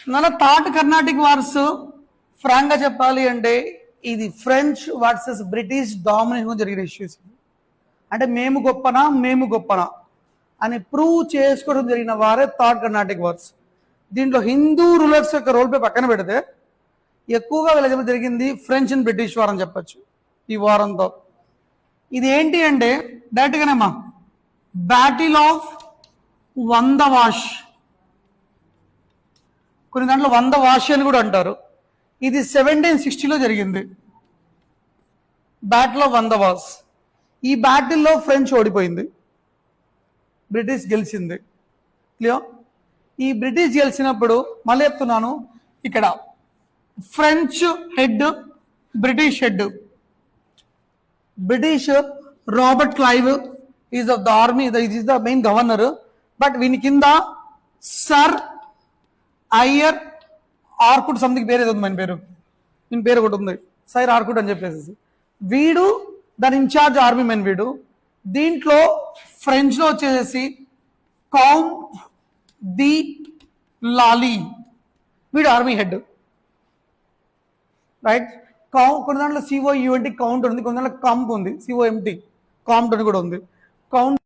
మన thought Carnatic wars Frank గా చెప్పాలి అంటే ఇది ఫ్రెంచ్ వర్సెస్ బ్రిటిష్ డామినేషన్ జరిగిన ఇష్యూస్. అంటే మేము గొప్పనా అని ప్రూవ్ చేసుకోవడం జరిగిన వారే థాట్ కర్ణాటిక్ వార్స్. దీంట్లో హిందూ రూలర్స్ యొక్క రోల్ పై పక్కన పెడితే ఎక్కువగా వీళ్ళ జరిగింది ఫ్రెంచ్ అండ్ బ్రిటిష్ వార్ అని చెప్పచ్చు. ఈ వారంతో ఇది ఏంటి అంటే డైరెక్ట్గానేమా బ్యాటిల్ ఆఫ్ వందవాష్, కొన్ని దాంట్లో 100 వాష్ అని కూడా అంటారు. ఇది 1760లో జరిగింది, బ్యాటిల్ ఆఫ్ 100 వాష్. ఈ బ్యాటిల్లో ఫ్రెంచ్ ఓడిపోయింది, బ్రిటిష్ గెలిచింది. క్లియర్? ఈ బ్రిటిష్ గెలిచినప్పుడు మళ్ళీ చెప్తున్నాను, ఇక్కడ French head, British head. British Robert Clive is of the army, is the main governor. But వీని కింద సర్ ఐయర్ ఆర్కుడ్ సంథింగ్ పేరు ఏదో ఉంది, మన పేరు నేను పేరు ఒకటి ఉంది, సైర్ ఆర్కుడ్ అని చెప్పేసి. వీడు దాని ఇన్ఛార్జ్ ఆర్మీ మెన్ వీడు. దీంట్లో ఫ్రెంచ్ లో వచ్చేసి కౌంట్ ది లాలీ, వీడు ఆర్మీ హెడ్. రైట్? కొన్ని దాంట్లో సిఓ యూఎన్టీ కౌంట్ ఉంది, కొన్ని దాంట్లో కంప్ ఉంది, సిఓఎంటీ కాంప్ట్ అని కూడా ఉంది. కౌంట్